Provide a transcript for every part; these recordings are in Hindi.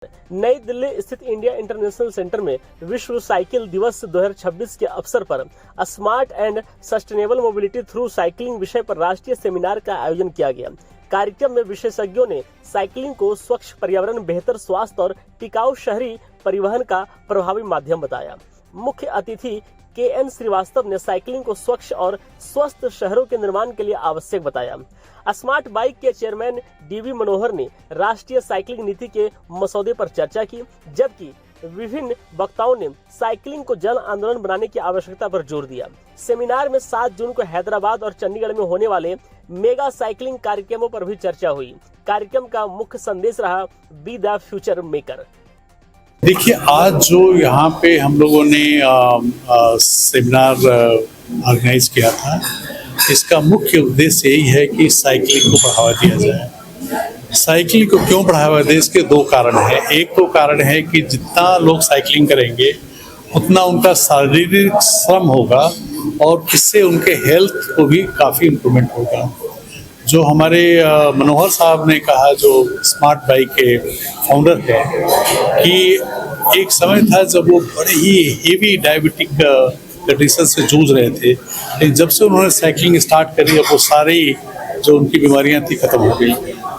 नई दिल्ली स्थित इंडिया इंटरनेशनल सेंटर में विश्व साइकिल दिवस 2026 के अवसर पर smart and sustainable mobility through cycling विषय पर राष्ट्रीय सेमिनार का आयोजन किया गया। कार्यक्रम में विशेषज्ञों ने साइकिलिंग को स्वच्छ पर्यावरण, बेहतर स्वास्थ्य और टिकाऊ शहरी परिवहन का प्रभावी माध्यम बताया। मुख्य अतिथि KN श्रीवास्तव ने साइकिलिंग को स्वच्छ और स्वस्थ शहरों के निर्माण के लिए आवश्यक बताया। स्मार्ट बाइक के चेयरमैन DV मनोहर ने राष्ट्रीय साइकिलिंग नीति के मसौदे पर चर्चा की, जबकि विभिन्न वक्ताओं ने साइकिलिंग को जन आंदोलन बनाने की आवश्यकता पर जोर दिया। सेमिनार में 7 जून को हैदराबाद और चंडीगढ़ में होने वाले मेगा साइकिलिंग कार्यक्रमों पर भी चर्चा हुई। कार्यक्रम का मुख्य संदेश रहा, बी द फ्यूचर मेकर। देखिए, आज जो यहाँ पे हम लोगों ने सेमिनार ऑर्गेनाइज किया था, इसका मुख्य उद्देश्य यही है कि साइकिलिंग को बढ़ावा दिया जाए। साइकिलिंग को क्यों बढ़ावा दें, इसके 2 कारण हैं। एक तो कारण है कि जितना लोग साइकिलिंग करेंगे उतना उनका शारीरिक श्रम होगा और इससे उनके हेल्थ को भी काफ़ी इम्प्रूवमेंट होगा। जो हमारे मनोहर साहब ने कहा, जो स्मार्ट बाइक के फाउंडर है, कि एक समय था जब वो बड़े ही हेवी डायबिटिक कंडीशन से जूझ रहे थे, लेकिन जब से उन्होंने साइकिलिंग स्टार्ट करी, अब वो सारी जो उनकी बीमारियां थी खत्म हो गई।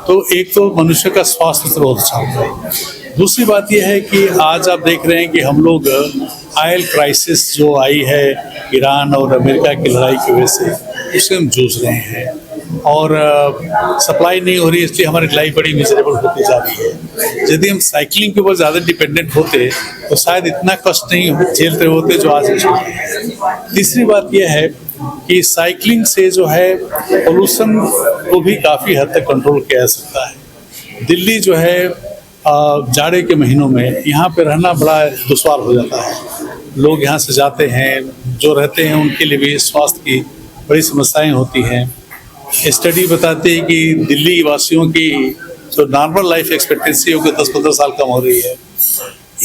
तो एक तो मनुष्य का स्वास्थ्य बहुत अच्छा होता है। दूसरी बात यह है कि आज आप देख रहे हैं कि हम लोग ऑयल क्राइसिस जो आई है ईरान और अमेरिका की लड़ाई की वजह से, उससे हम जूझ रहे हैं और सप्लाई नहीं हो रही, इसलिए हमारी लाइफ बड़ी मिजरेबल होती जा रही है। यदि हम साइकिलिंग के ऊपर ज़्यादा डिपेंडेंट होते तो शायद इतना कष्ट नहीं झेलते होते जो आज झेल रहे हैं। तीसरी बात यह है कि साइकिलिंग से जो है पोल्यूशन को भी काफ़ी हद तक कंट्रोल किया जा सकता है। दिल्ली जो है जाड़े के महीनों में यहाँ पे रहना बड़ा दुश्वार हो जाता है। लोग यहाँ से जाते हैं, जो रहते हैं उनके लिए भी स्वास्थ्य की बड़ी समस्याएं होती हैं। स्टडी बताती है कि दिल्ली वासियों की जो नॉर्मल लाइफ एक्सपेक्टेंसी है वो 10-15 साल कम हो रही है।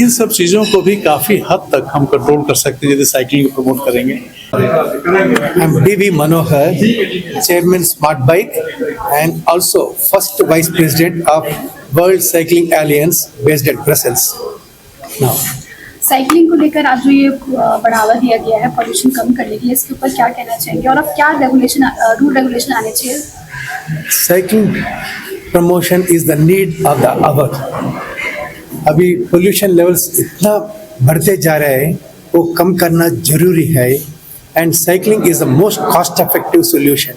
इन सब चीज़ों को भी काफ़ी हद तक हम कंट्रोल कर सकते हैं यदि साइकिलिंग को प्रमोट करेंगे। I'm DV Manohar, Chairman Smart Bike and also first Vice President of World Cycling Alliance based at Brussels. Now, cycling को लेकर आज जो ये बढ़ावा दिया गया है पॉल्यूशन कम करने के लिए, इसके ऊपर क्या कहना चाहेंगे और अब क्या रूल रेगुलेशन आने चाहिए? cycling promotion is the need of the hour. अभी पोल्यूशन लेवल्स इतना बढ़ते जा रहे हैं, वो कम करना जरूरी है and cycling is the most cost effective solution.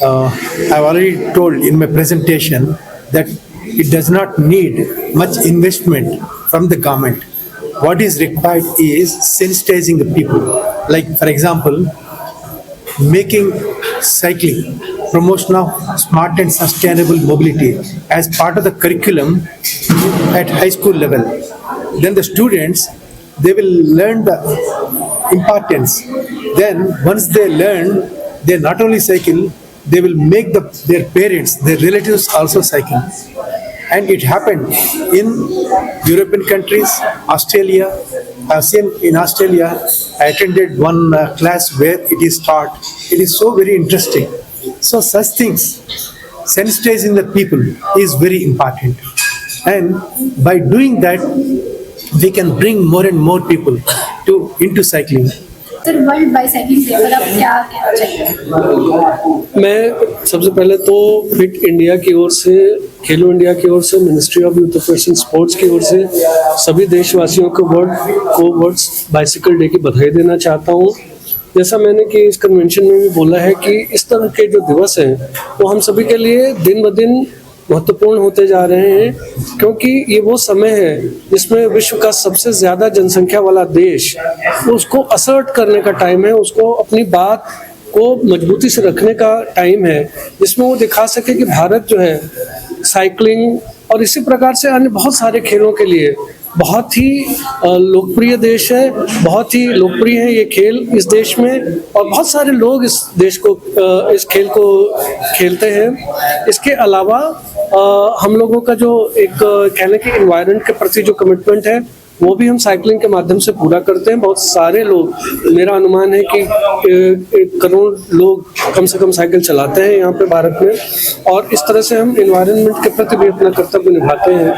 I've already told in my presentation that it does not need much investment from the government. What is required is sensitizing the people. Like, for example, making cycling promotion of smart and sustainable mobility as part of the curriculum at high school level. Then the students, they will learn the importance. Then once they learn, they not only cycle, they will make their parents, their relatives also cycle. And it happened in European countries, Australia. I've seen in Australia, I attended one class where it is taught. It is so very interesting. So such things, sensitizing the people is very important. And by doing that, we can bring more and more people into cycling. Sir, world bicycling day पर आप क्या कहना चाहेंगे? मैं सबसे पहले तो फिट इंडिया की ओर से, खेलो इंडिया की ओर से, ministry of youth affairs and sports की ओर से सभी देशवासियों को वर्ल्ड बाइसिकल डे की बधाई देना चाहता हूँ। जैसा मैंने कि इस कन्वेंशन में भी बोला है कि इस तरह के जो दिवस हैं वो हम सभी के लिए दिन ब दिन महत्वपूर्ण होते जा रहे हैं, क्योंकि ये वो समय है जिसमें विश्व का सबसे ज़्यादा जनसंख्या वाला देश, उसको असर्ट करने का टाइम है, उसको अपनी बात को मजबूती से रखने का टाइम है, जिसमें वो दिखा सके कि भारत जो है साइकिलिंग और इसी प्रकार से अन्य बहुत सारे खेलों के लिए बहुत ही लोकप्रिय देश है। बहुत ही लोकप्रिय है ये खेल इस देश में और बहुत सारे लोग इस खेल को खेलते हैं। इसके अलावा हम लोगों का जो एक कहने के एनवायरनमेंट के प्रति जो कमिटमेंट है वो भी हम साइकिलिंग के माध्यम से पूरा करते हैं। बहुत सारे लोग, मेरा अनुमान है कि 1 करोड़ लोग कम से कम साइकिल चलाते हैं यहाँ पे भारत में, और इस तरह से हम एनवायरनमेंट के प्रति भी अपना कर्तव्य निभाते हैं।